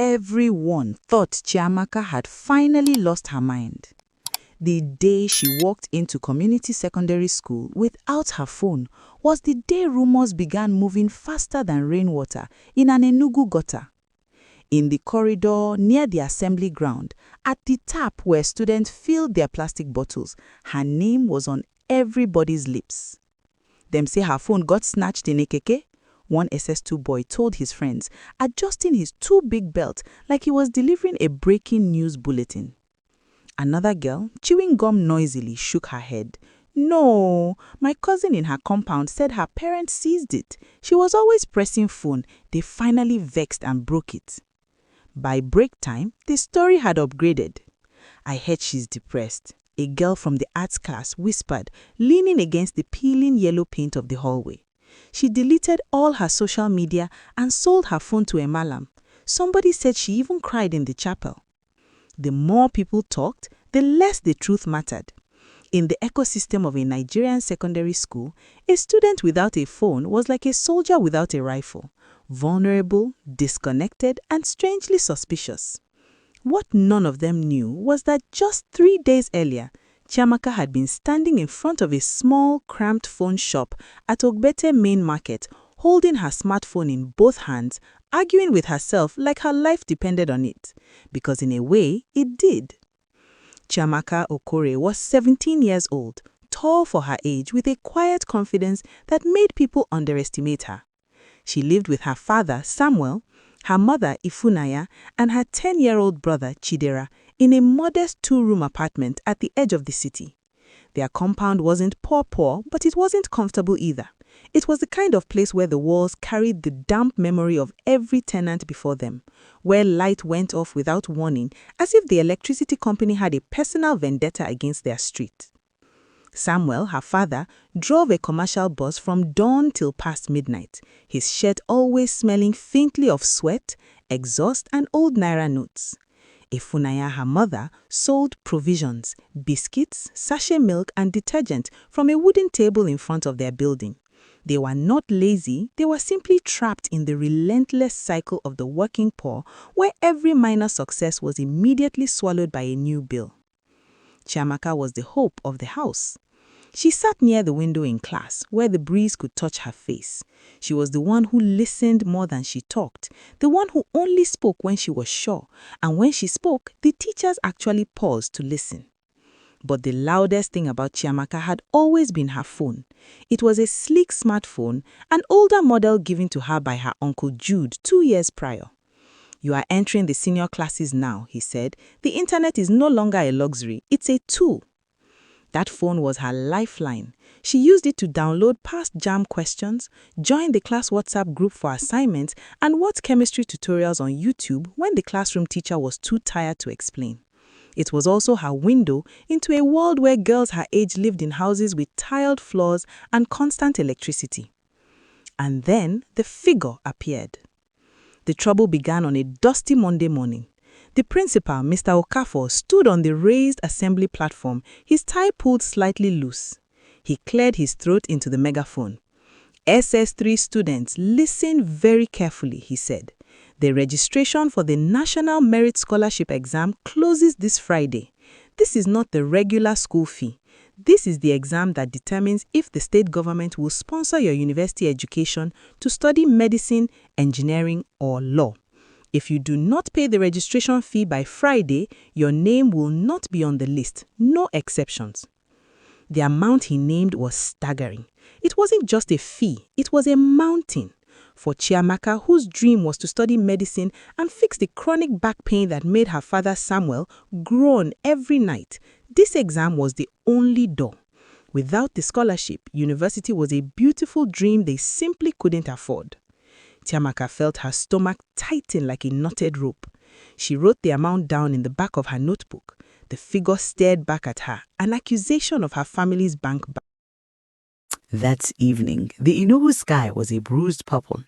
Everyone thought Chiamaka had finally lost her mind. The day she walked into community secondary school without her phone was the day rumors began moving faster than rainwater in an Enugu gutter. In the corridor near the assembly ground, at the tap where students filled their plastic bottles, her name was on everybody's lips. Them say her phone got snatched in Ekeke, one SS2 boy told his friends, adjusting his too big belt like he was delivering a breaking news bulletin. Another girl, chewing gum noisily, shook her head. No, my cousin in her compound said her parents seized it. She was always pressing phone. They finally vexed and broke it. By break time, the story had upgraded. I heard she's depressed, a girl from the arts class whispered, leaning against the peeling yellow paint of the hallway. She deleted all her social media and sold her phone to a malam. Somebody said she even cried in the chapel. The more people talked, the less the truth mattered. In the ecosystem of a Nigerian secondary school, a student without a phone was like a soldier without a rifle, vulnerable, disconnected, and strangely suspicious. What none of them knew was that just 3 days earlier, Chiamaka had been standing in front of a small, cramped phone shop at Ogbete Main Market, holding her smartphone in both hands, arguing with herself like her life depended on it, because in a way, it did. Chiamaka Okore was 17 years old, tall for her age with a quiet confidence that made people underestimate her. She lived with her father, Samuel, her mother, Ifunaya, and her 10-year-old brother, Chidera, in a modest 2-room apartment at the edge of the city. Their compound wasn't poor, but it wasn't comfortable either. It was the kind of place where the walls carried the damp memory of every tenant before them, where light went off without warning, as if the electricity company had a personal vendetta against their street. Samuel, her father, drove a commercial bus from dawn till past midnight, his shirt always smelling faintly of sweat, exhaust, and old Naira notes. Ifunaya, her mother, sold provisions, biscuits, sachet milk, and detergent from a wooden table in front of their building. They were not lazy, they were simply trapped in the relentless cycle of the working poor, where every minor success was immediately swallowed by a new bill. Chiamaka was the hope of the house. She sat near the window in class, where the breeze could touch her face. She was the one who listened more than she talked, the one who only spoke when she was sure, and when she spoke, the teachers actually paused to listen. But the loudest thing about Chiamaka had always been her phone. It was a sleek smartphone, an older model given to her by her uncle Jude 2 years prior. You are entering the senior classes now, he said. The internet is no longer a luxury, it's a tool. That phone was her lifeline. She used it to download past JAM questions, join the class WhatsApp group for assignments, and watch chemistry tutorials on YouTube when the classroom teacher was too tired to explain. It was also her window into a world where girls her age lived in houses with tiled floors and constant electricity. And then the figure appeared. The trouble began on a dusty Monday morning. The principal, Mr. Okafor, stood on the raised assembly platform, his tie pulled slightly loose. He cleared his throat into the megaphone. SS3 students, listen very carefully, he said. The registration for the National Merit Scholarship exam closes this Friday. This is not the regular school fee. This is the exam that determines if the state government will sponsor your university education to study medicine, engineering, or law. If you do not pay the registration fee by Friday, your name will not be on the list, no exceptions. The amount he named was staggering. It wasn't just a fee, it was a mountain. For Chiamaka, whose dream was to study medicine and fix the chronic back pain that made her father Samuel groan every night, this exam was the only door. Without the scholarship, university was a beautiful dream they simply couldn't afford. Chiamaka felt her stomach tighten like a knotted rope. She wrote the amount down in the back of her notebook. The figure stared back at her, an accusation of her family's bank balance. That evening, the Enugu sky was a bruised purple.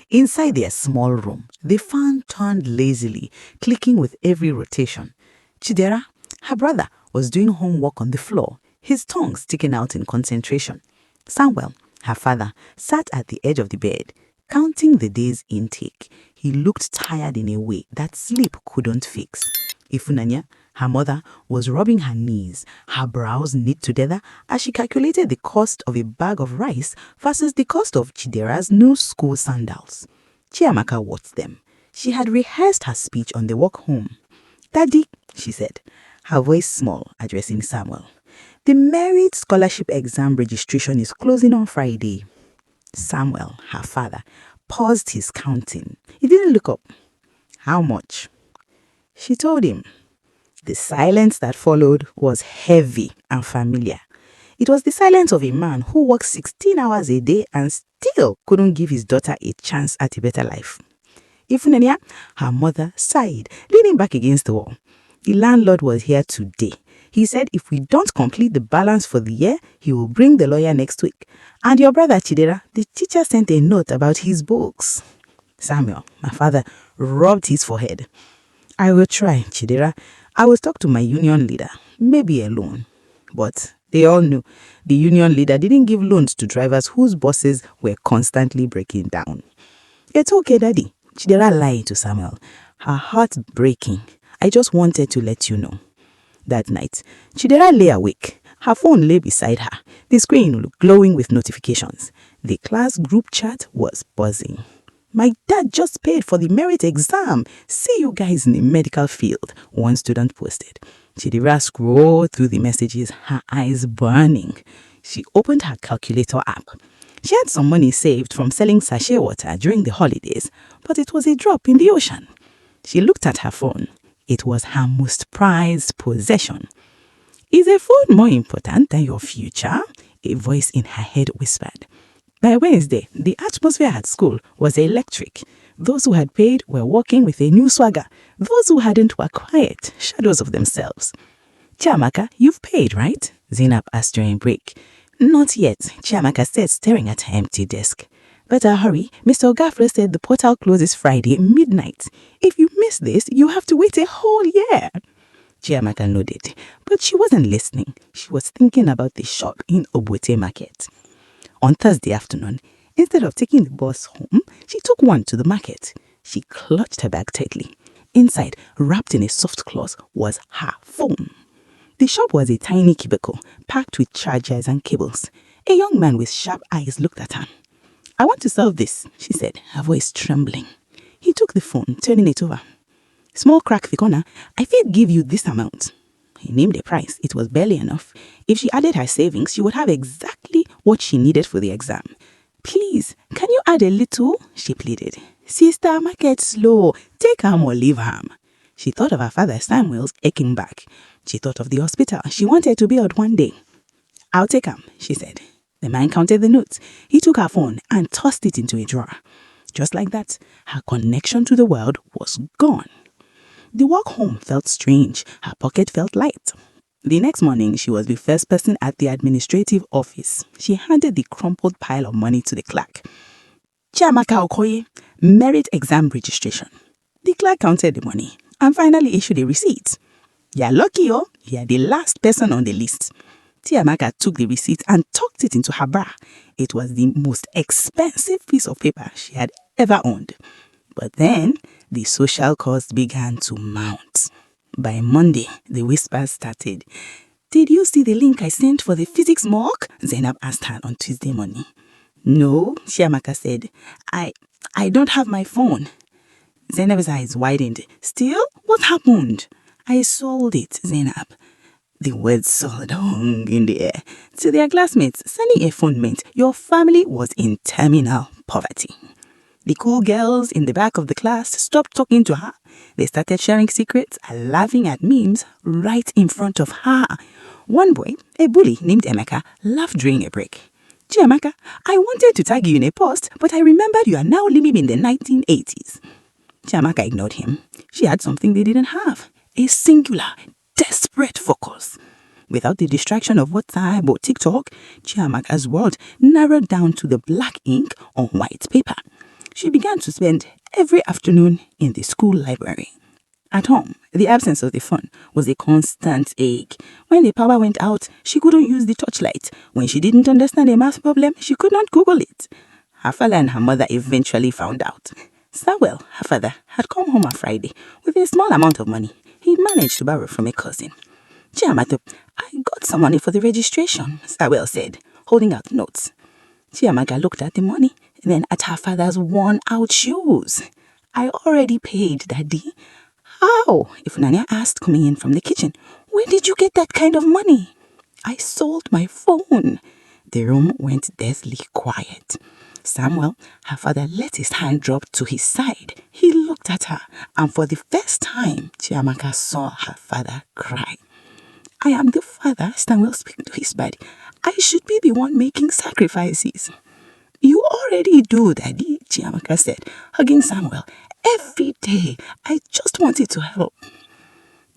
Inside their small room, the fan turned lazily, clicking with every rotation. Chidera, her brother, was doing homework on the floor, his tongue sticking out in concentration. Samuel, her father, sat at the edge of the bed, counting the day's intake. He looked tired in a way that sleep couldn't fix. Ifunanya, her mother, was rubbing her knees, her brows knit together as she calculated the cost of a bag of rice versus the cost of Chidera's new school sandals. Chiamaka watched them. She had rehearsed her speech on the walk home. "Daddy," she said, her voice small, addressing Samuel. "The Merit Scholarship exam registration is closing on Friday." Samuel, her father, paused his counting. He didn't look up. "How much?" She told him. The silence that followed was heavy and familiar. It was the silence of a man who worked 16 hours a day and still couldn't give his daughter a chance at a better life. Ifunanya, her mother, sighed, leaning back against the wall. The landlord was here today. He said if we don't complete the balance for the year, he will bring the lawyer next week. And your brother Chidera, the teacher sent a note about his books. Samuel, my father, rubbed his forehead. "I will try, Chidera. I will talk to my union leader, maybe a loan." But they all knew the union leader didn't give loans to drivers whose bosses were constantly breaking down. "It's okay, Daddy," Chidera lied to Samuel, her heart breaking. "I just wanted to let you know." That night, Chidera lay awake. Her phone lay beside her, the screen glowing with notifications. The class group chat was buzzing. "My dad just paid for the merit exam. See you guys in the medical field," one student posted. Chidera scrolled through the messages, her eyes burning. She opened her calculator app. She had some money saved from selling sachet water during the holidays, but it was a drop in the ocean. She looked at her phone. It was her most prized possession. "Is a phone more important than your future?" a voice in her head whispered. By Wednesday, the atmosphere at school was electric. Those who had paid were walking with a new swagger. Those who hadn't were quiet, shadows of themselves. "Chiamaka, you've paid, right?" Zainab asked during break. "Not yet," Chiamaka said, staring at her empty desk. "Better hurry. Mr. Ogafre said the portal closes Friday midnight. If you miss this, you have to wait a whole year." Chiamaka nodded, but she wasn't listening. She was thinking about the shop in Obote Market. On Thursday afternoon, instead of taking the bus home, she took one to the market. She clutched her bag tightly. Inside, wrapped in a soft cloth, was her phone. The shop was a tiny cubicle, packed with chargers and cables. A young man with sharp eyes looked at her. "I want to sell this," she said, her voice trembling. He took the phone, turning it over. "Small crack the corner. I will give you this amount." He named a price. It was barely enough. If she added her savings, she would have exactly what she needed for the exam. "Please, can you add a little?" she pleaded. "Sister, market slow. Take ham or leave ham." She thought of her father Samuel's aching back. She thought of the hospital she wanted to be at one day. "I'll take ham," she said. The man counted the notes. He took her phone and tossed it into a drawer. Just like that, her connection to the world was gone. The walk home felt strange. Her pocket felt light. The next morning, she was the first person at the administrative office. She handed the crumpled pile of money to the clerk. "Chiamaka Okoye, merit exam registration." The clerk counted the money and finally issued a receipt. "You're lucky, oh, you're the last person on the list." Chiamaka took the receipt and tucked it into her bra. It was the most expensive piece of paper she had ever owned. But then, the social cost began to mount. By Monday, the whispers started. "Did you see the link I sent for the physics mock?" Zainab asked her on Tuesday morning. "No," Chiamaka said. I don't have my phone." Zainab's eyes widened. "Still? What happened?" "I sold it, Zainab." The word sold hung in the air. To their classmates, sending a phone meant your family was in terminal poverty. The cool girls in the back of the class stopped talking to her. They started sharing secrets and laughing at memes right in front of her. One boy, a bully named Emeka, laughed during a break. "Chiamaka, I wanted to tag you in a post, but I remembered you are now living in the 1980s. Chiamaka ignored him. She had something they didn't have. A singular, desperate focus. Without the distraction of WhatsApp or TikTok, Chiamaka's world narrowed down to the black ink on white paper. She began to spend every afternoon in the school library. At home, the absence of the phone was a constant ache. When the power went out, she couldn't use the torchlight. When she didn't understand a math problem, she could not Google it. Her father and her mother eventually found out. Samuel, her father, had come home on Friday with a small amount of money he'd managed to borrow from a cousin. Chiamaka, I got some money for the registration, Samuel said, holding out notes. Chiamaka looked at the money, then at her father's worn-out shoes. I already paid, Daddy. How? Ifunanya asked, coming in from the kitchen. Where did you get that kind of money? I sold my phone. The room went deathly quiet. Samuel, her father, let his hand drop to his side. He looked at her, and for the first time, Chiamaka saw her father cry. I am the father, Samuel speaking to his body. I should be the one making sacrifices. You already do, Daddy, Chiamaka said, hugging Samuel. Every day, I just wanted to help.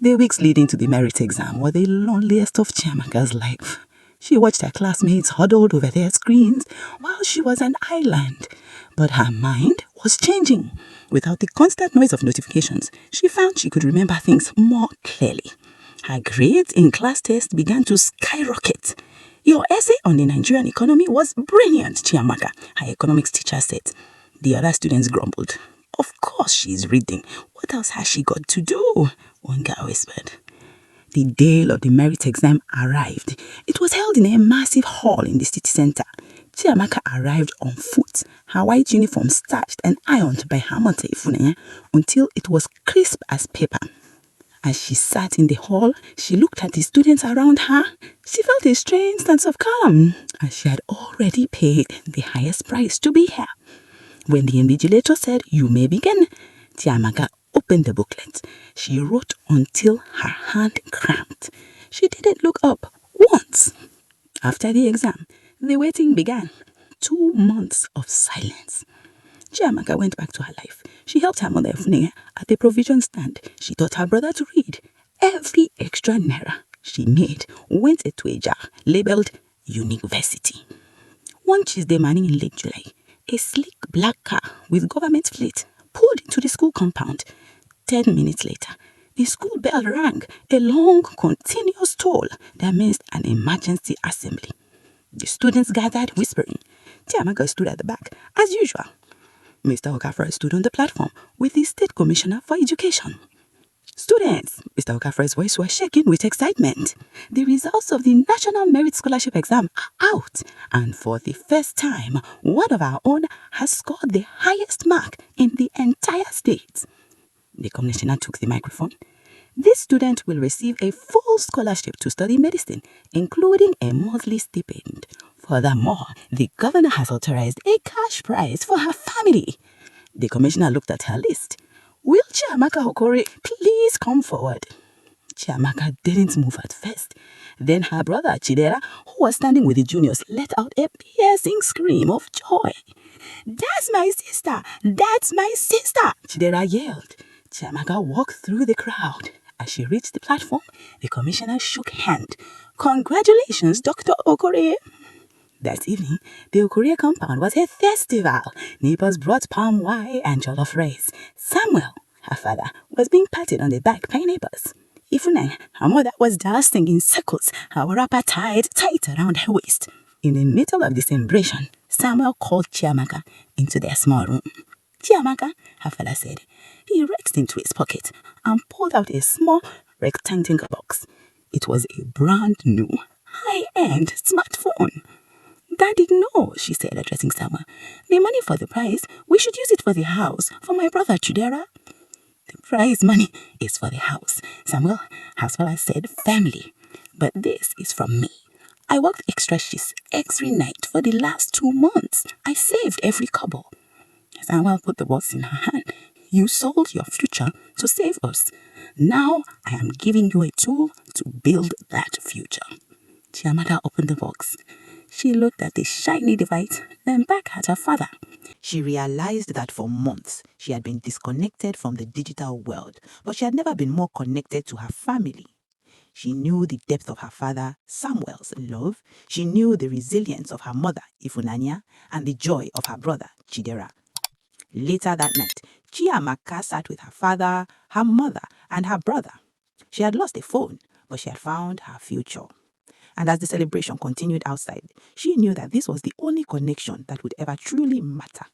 The weeks leading to the merit exam were the loneliest of Chiamaka's life. She watched her classmates huddled over their screens while she was an island. But her mind was changing. Without the constant noise of notifications, she found she could remember things more clearly. Her grades in class tests began to skyrocket. Your essay on the Nigerian economy was brilliant, Chiamaka, her economics teacher said. The other students grumbled. Of course she's reading. What else has she got to do? One girl whispered. The day of the merit exam arrived. It was held in a massive hall in the city center. Chiamaka arrived on foot, her white uniform starched and ironed by her mother Ifunanya until it was crisp as paper. As she sat in the hall, she looked at the students around her. She felt a strange sense of calm, as she had already paid the highest price to be here. When the invigilator said, "You may begin," Chiamaka opened the booklet. She wrote until her hand cramped. She didn't look up once. After the exam, the waiting began. 2 months of silence. Chiamaka went back to her life. She helped her mother Ifunanya at the provision stand. She taught her brother to read. Every extra naira she made went into a jar labeled University. One Tuesday morning in late July, a sleek black car with government plate pulled into the school compound. 10 minutes later, the school bell rang, a long, continuous toll that meant an emergency assembly. The students gathered, whispering. Chiamaka stood at the back, as usual. Mr. Okafor stood on the platform with the State Commissioner for Education. Students, Mr. Okafor's voice was shaking with excitement. The results of the National Merit Scholarship Exam are out, and for the first time, one of our own has scored the highest mark in the entire state. The commissioner took the microphone. This student will receive a full scholarship to study medicine, including a monthly stipend. Furthermore, the governor has authorized a cash prize for her family. The commissioner looked at her list. Will Chiamaka Okore please come forward? Chiamaka didn't move at first. Then her brother Chidera, who was standing with the juniors, let out a piercing scream of joy. That's my sister! That's my sister! Chidera yelled. Chiamaka walked through the crowd. As she reached the platform, the commissioner shook hand. Congratulations, Dr. Okore. That evening, the Okore compound was a festival. Neighbors brought palm wine and jollof rice. Samuel, her father, was being patted on the back by neighbors. Ifunanya, her mother, was dancing in circles, her wrapper tied tight around her waist. In the middle of the celebration, Samuel called Chiamaka into their small room. Chiamaka, her father said. He reached into his pocket and pulled out a small rectangular box. It was a brand new, high-end smartphone. Daddy, no, she said, addressing Samuel. The money for the prize, we should use it for the house, for my brother Chidera. The prize money is for the house, Samuel, as well as said, family. But this is from me. I worked extra shifts every night for the last 2 months. I saved every kobo. Samuel put the box in her hand. You sold your future to save us. Now I am giving you a tool to build that future. Chiamaka opened the box. She looked at the shiny device, then back at her father. She realized that for months she had been disconnected from the digital world, but she had never been more connected to her family. She knew the depth of her father, Samuel's love. She knew the resilience of her mother, Ifunanya, and the joy of her brother, Chidera. Later that night, Chiamaka sat with her father, her mother, and her brother. She had lost a phone, but she had found her future. And as the celebration continued outside, she knew that this was the only connection that would ever truly matter.